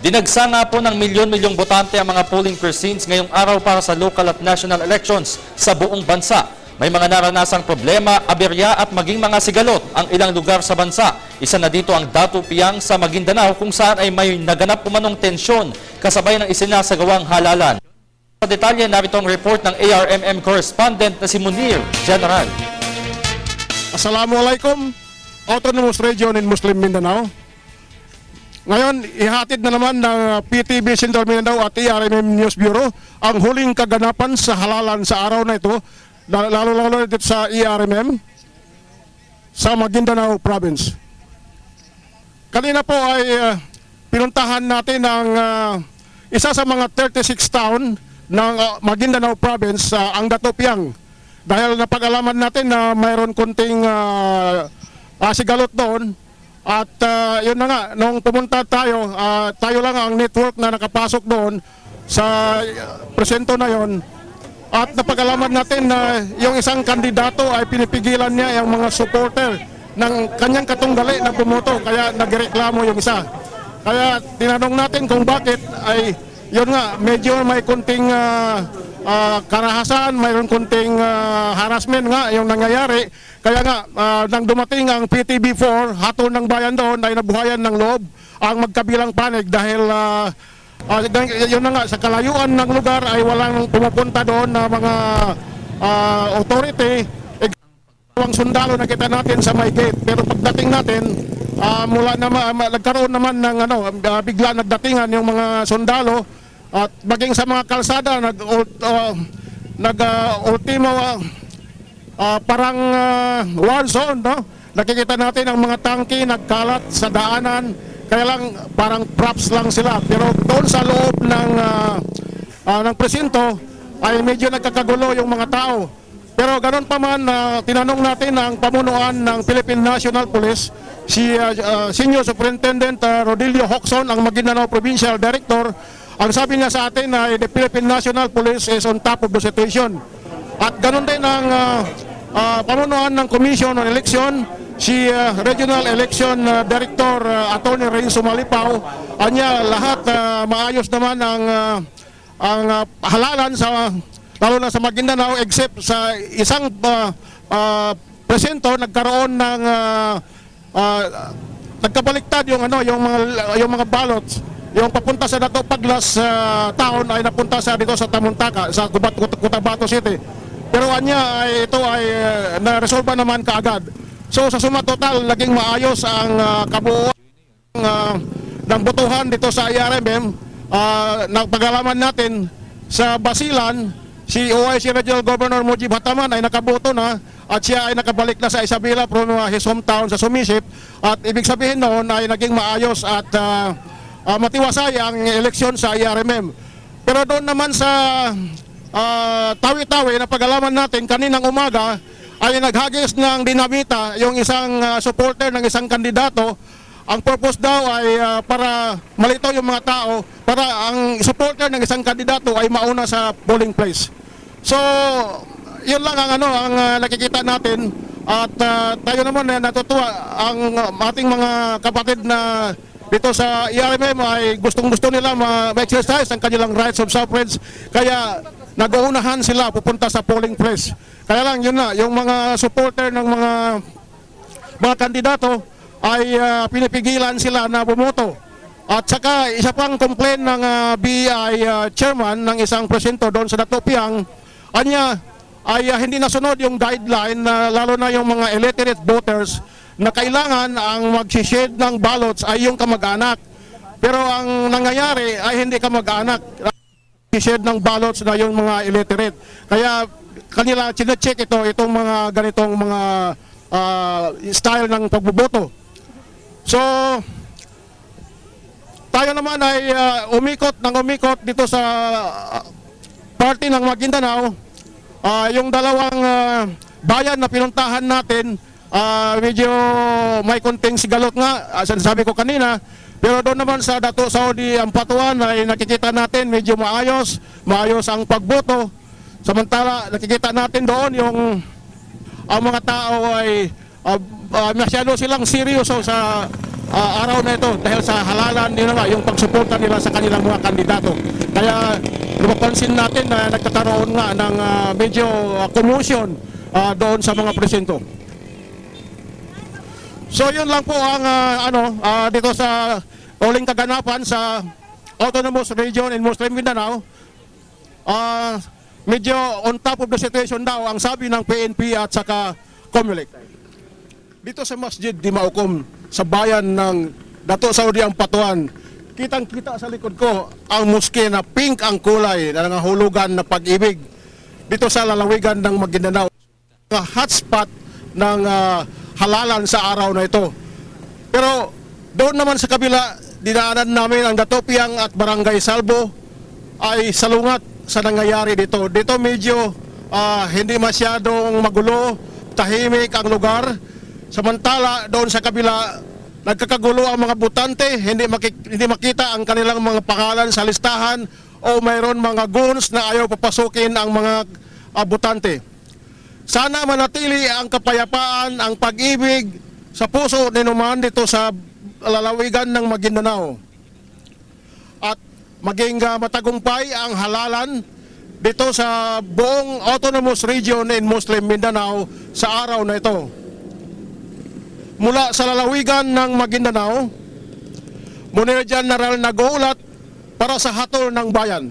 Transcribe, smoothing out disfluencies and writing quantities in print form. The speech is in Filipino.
Dinagsa nga po ng milyon-milyong botante ang mga polling precincts ngayong araw para sa local at national elections sa buong bansa. May mga naranasang problema, aberya at maging mga sigalot ang ilang lugar sa bansa. Isa na dito ang Datu Piang sa Maguindanao kung saan ay may naganap umanong tensyon kasabay ng isinasagawang halalan. Sa detalye, narito ang report ng ARMM correspondent na si Munir General. Assalamualaikum, Autonomous Region in Muslim Mindanao. Ngayon, ihatid na naman ng PTB Central Mindanao at ARMM News Bureau ang huling kaganapan sa halalan sa araw na ito, lalo-lalo dito sa ARMM sa Maguindanao Province. Kanina po ay pinuntahan natin ang isa sa mga 36 town ng Maguindanao Province, ang Datu Piang. Dahil napag-alaman natin na mayroon kunting sigalot doon. At yun na nga, nung pumunta tayo, tayo lang ang network na nakapasok doon sa presento na yon. At napag-alaman natin na yung isang kandidato ay pinipigilan niya yung mga supporter ng kanyang katunggali na bumoto, kaya nagreklamo yung isa. Kaya tinanong natin kung bakit, ay yun nga, medyo may kunting karahasan, mayroon kunting harassment nga yung nangyayari. Kaya nga, nang dumating ang PTB4, hatol ng bayan doon ay nabuhayan ng loob ang magkabilang panig dahil yun na nga, sa kalayuan ng lugar ay walang pumupunta doon na mga authority. Ang sundalo na kita natin sa may gate, pero pagdating natin, nagkaroon naman ng bigla nagdatingan yung mga sundalo. At maging sa mga kalsada, nag-ultimo parang war zone, no? Nakikita natin ang mga tangke nagkalat sa daanan, kaya lang parang props lang sila. Pero doon sa loob ng presinto ay medyo nagkakagulo yung mga tao. Pero ganoon pa man, tinanong natin ang pamunuan ng Philippine National Police, si Senior Superintendent Rodilio Hoxon, ang Maguindanao Provincial Director. Ang sabi niya sa atin na the Philippine National Police is on top of the situation. At ganoon din ang pamunuan ng Commission on Election, si Regional Election Director Attorney Renzo Malipaw. Anya lahat maayos naman ang halalan sa lalo na sa Maguindanao, except sa isang presento nagkaroon ng nagkabaliktad yung mga ballots. Yung papunta sa Dato Paglas town ay napunta sa dito sa Tamuntaka, sa Cotabato City. Pero anya ito ay na-resolve naman kaagad. So sa suma total, naging maayos ang kabuuan ng botohan dito sa ARMM. Napag-alaman natin sa Basilan, si OIC Regional Governor Mujib Hataman ay nakaboto na at siya ay nakabalik na sa Isabela from his hometown sa Sumisip. At ibig sabihin noon ay naging maayos at matiwasay ang eleksyon sa ARMM. Pero doon naman sa Tawi-Tawi na pag-alaman natin kaninang umaga ay naghagis ng dinamita yung isang supporter ng isang kandidato. Ang purpose daw ay para malito yung mga tao, para ang supporter ng isang kandidato ay mauna sa polling place. So, yun lang ang nakikita natin at tayo naman natutuwa ang ating mga kapatid na dito sa ARMM ay gustong-gusto nila ma-exercise ang kanilang rights of suffrage, kaya nag-uunahan sila pupunta sa polling place. Kaya lang yun na, yung mga supporter ng mga kandidato ay pinipigilan sila na bumoto. At saka isa pang complaint ng BI chairman ng isang presinto doon sa Datu Piang, anya ay hindi nasunod yung guideline lalo na yung mga illiterate voters na kailangan ang mag-shade ng ballots ay yung kamag-anak. Pero ang nangyayari ay hindi kamag-anak. Shade ng ballots na yung mga illiterate. Kaya kanila chine-check itong mga ganitong mga style ng pagboboto. So, tayo naman ay umikot dito sa party ng Maguindanao. Yung dalawang bayan na pinuntahan natin, medyo may konting sigalot nga, sabi ko kanina. Pero doon naman sa Dato Saudi Ampatuan ay nakikita natin medyo maayos ang pagboto. Samantala nakikita natin doon yung ang mga tao ay masyado silang seryoso sa araw na ito dahil sa halalan nila nga yung pagsuporta nila sa kanilang mga kandidato. Kaya napapansin natin na nagkakaroon nga ng medyo commotion doon sa mga presinto. So yun lang po ang dito sa uling kaganapan sa Autonomous Region in Muslim Mindanao. Medyo on top of the situation daw ang sabi ng PNP at saka COMELEC. Dito sa Masjid di Maukom sa bayan ng Dato Saudi Ampatuan, kitang-kita sa likod ko ang moske na pink ang kulay na nangahulugan na pag-ibig dito sa lalawigan ng Maguindanao. Hotspot ng halalan sa araw na ito. Pero doon naman sa kabila, dinaanan namin ang Datopiang at Barangay Salvo ay salungat sa nangyayari dito. Dito medyo hindi masyadong magulo, tahimik ang lugar. Samantala doon sa kabila, nagkakagulo ang mga botante, hindi makita ang kanilang mga pangalan sa listahan o mayroon mga goons na ayaw papasukin ang mga botante. Sana manatili ang kapayapaan, ang pag-ibig sa puso ni Numan dito sa lalawigan ng Maguindanao. At maging matagumpay ang halalan dito sa buong Autonomous Region in Muslim Mindanao sa araw na ito. Mula sa lalawigan ng Maguindanao, Munir General nag-uulat para sa Hatol ng Bayan.